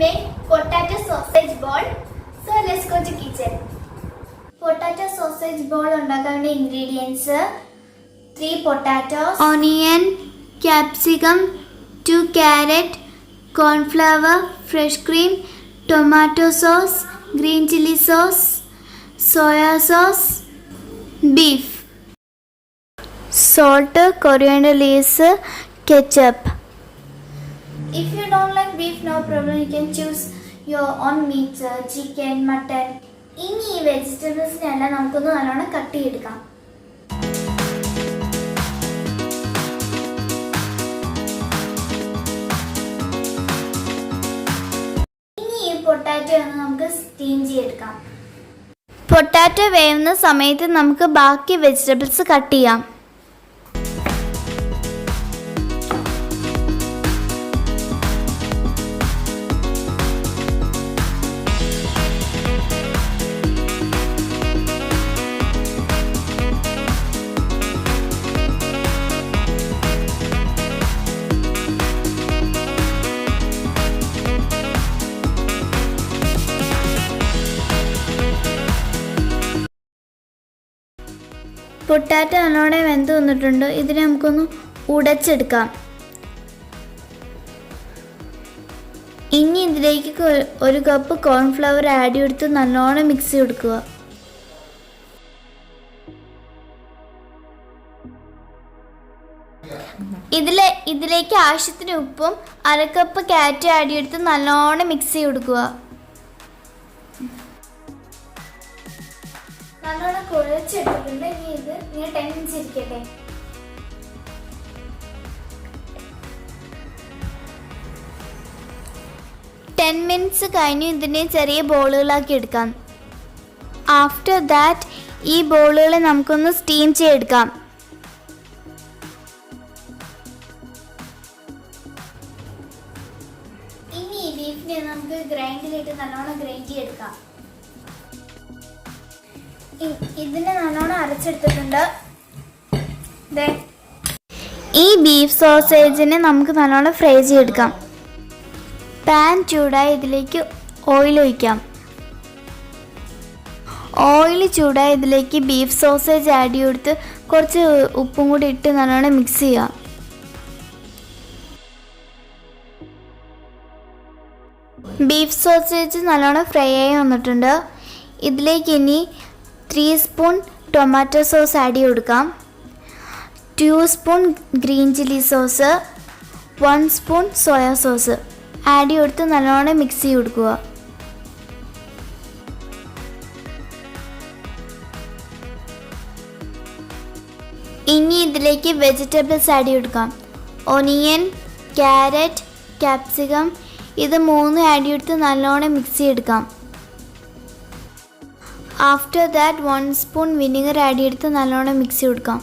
make potato sausage ball. So let's go to kitchen. Potato sausage ball ഉണ്ടാക്കാനുള്ള ingredients 3 potatoes, onion, capsicum, 2 carrot, corn flour, fresh cream, tomato sauce, green chili sauce, soya sauce, beef, salt, coriander leaves, ketchup. If you don't like beef, no problem, you can choose your own meat, chicken, mutton. ഇനി ഈ വെജിറ്റബിൾസിനെല്ലാം നമുക്കൊന്ന് നല്ലോണം cut ചെയ്തെടുക്കാം. ഇനി ഈ potato ഒന്ന് നമുക്ക് steam ചെയ്തെടുക്കാം. പൊട്ടാറ്റോ വേവുന്ന സമയത്ത് നമുക്ക് ബാക്കി വെജിറ്റബിൾസ് കട്ട് ചെയ്യാം. പൊട്ടാറ്റോ നല്ലോണം വെന്ത് വന്നിട്ടുണ്ട്. ഇതിനെ നമുക്കൊന്ന് ഉടച്ചെടുക്കാം. ഇനി ഇതിലേക്ക് 1 കപ്പ് കോൺഫ്ലവർ ആഡ് ചെയ്തെടുത്ത് നല്ലോണം മിക്സ് ചെയ്തെടുക്കുക. ഇതിലേക്ക് ആവശ്യത്തിന് ഉപ്പും 1/2 കപ്പ് ക്യാരറ്റ് ആഡ് ചെയ്തെടുത്ത് നല്ലോണം മിക്സ് ചെയ്ത് കൊടുക്കുക. നല്ലോണം കുഴച്ചെടുത്തിട്ടുണ്ട്. ഇനി ഇത് 10 മിനിറ്റ്സ് ഇരിക്കട്ടെ. മിനിറ്റ്സ് കഴിഞ്ഞ് ഇതിനെ ചെറിയ ബോളുകളാക്കി എടുക്കാം. ആഫ്റ്റർ ദാറ്റ് ഈ ബോളുകളെ നമുക്കൊന്ന് സ്റ്റീം ചെയ്തെടുക്കാം. ഇനി ഈ ബീഫിനെ നമുക്ക് ഗ്രൈൻഡിലിട്ട് നല്ലോണം ഗ്രൈൻഡ് ചെയ്തെടുക്കാം. ഇതിനെ നല്ലോണം അരച്ചെടുത്തിട്ടുണ്ട്. ഈ ബീഫ് സോസേജിനെ നമുക്ക് നല്ലോണം ഫ്രൈ ചെയ്തെടുക്കാം. പാൻ ചൂടായി ഇതിലേക്ക് ഓയിൽ ഒഴിക്കാം. ഓയിൽ ചൂടായി ഇതിലേക്ക് ബീഫ് സോസേജ് ആഡ് ചെയ്തെടുത്ത് കുറച്ച് ഉപ്പും കൂടി ഇട്ട് നല്ലോണം മിക്സ് ചെയ്യാം. ബീഫ് സോസേജ് നല്ലോണം ഫ്രൈ ആയി വന്നിട്ടുണ്ട്. ഇതിലേക്ക് ഇനി 3 സ്പൂൺ ടൊമാറ്റോ സോസ് ആഡ് ചെയ്ത് കൊടുക്കാം. 2 spoon green chilli sauce, 1 spoon soya sauce add ചെയ്ത് കൊടുത്ത് നല്ലോണം മിക്സ് ചെയ്ത് കൊടുക്കുക. ഇനി ഇതിലേക്ക് വെജിറ്റബിൾസ് ആഡ് ചെയ്ത് കൊടുക്കാം. ഓണിയൻ, ക്യാരറ്റ്, ക്യാപ്സിക്കം ഇത് 3 ആഡ് ചെയ്ത് കൊടുത്ത് നല്ലോണം മിക്സ് ചെയ്തെടുക്കാം. After that 1 spoon vinegar add ചെയ്തെടുത്ത് നല്ലോണം മിക്സ് ചെയ്ത് കൊടുക്കാം.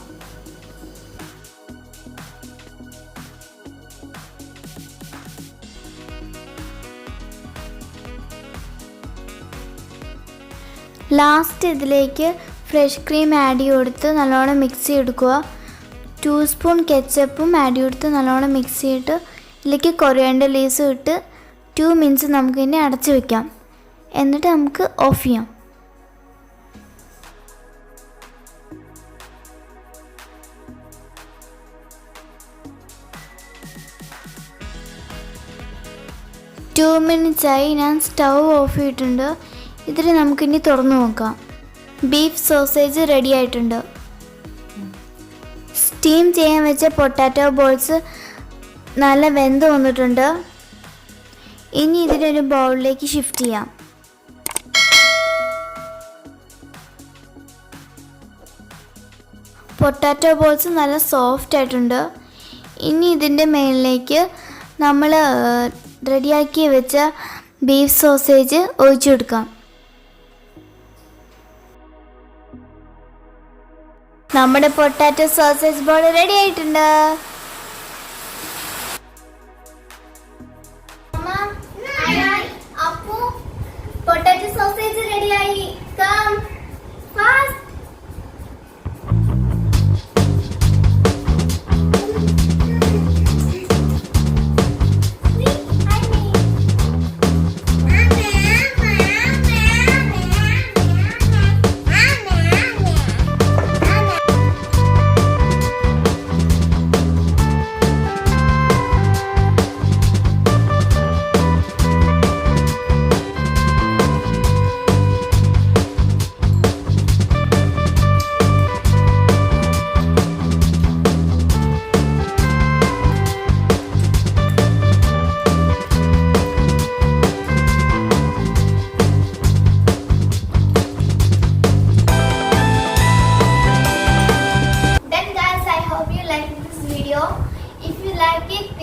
ലാസ്റ്റ് ഇതിലേക്ക് ഫ്രഷ് ക്രീം ആഡ് ചെയ്ത് കൊടുത്ത് നല്ലോണം മിക്സ് ചെയ്തെടുക്കുക. 2 സ്പൂൺ കെച്ചപ്പും ആഡ് ചെയ്ത് കൊടുത്ത് നല്ലോണം മിക്സ് ചെയ്തിട്ട് ഇതിലേക്ക് കൊറിയാൻഡർ ലീവ്സ് ഇട്ട് 2 മിനിറ്റ്സ് നമുക്ക് ഇനി അടച്ചു വയ്ക്കാം. എന്നിട്ട് നമുക്ക് ഓഫ് ചെയ്യാം. ടു മിനിറ്റ്സായി ഞാൻ സ്റ്റൗ ഓഫ് ചെയ്തിട്ടുണ്ട്. ഇതിൽ നമുക്കിനി തുറന്നു നോക്കാം. ബീഫ് സോസേജ് റെഡി ആയിട്ടുണ്ട്. സ്റ്റീം ചെയ്യാൻ വെച്ച പൊട്ടാറ്റോ ബോൾസ് നല്ല വെന്ത് വന്നിട്ടുണ്ട്. ഇനി ഇതിനൊരു ബൗളിലേക്ക് ഷിഫ്റ്റ് ചെയ്യാം. പൊട്ടാറ്റോ ബോൾസ് നല്ല സോഫ്റ്റ് ആയിട്ടുണ്ട്. ഇനി ഇതിൻ്റെ മേളിലേക്ക് നമ്മൾ റെഡിയാക്കി വെച്ച ബീഫ് സോസേജ് ഒഴിച്ചു കൊടുക്കാം. നമ്മുടെ പൊട്ടാറ്റോ സോസേജ് ബോൾ റെഡി ആയിട്ടുണ്ട്. പൊട്ടാറ്റോ സോസേജ് റെഡിയായി. Come fast.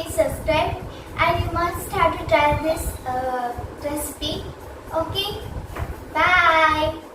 please subscribe, and you must have to try this recipe. Okay, bye.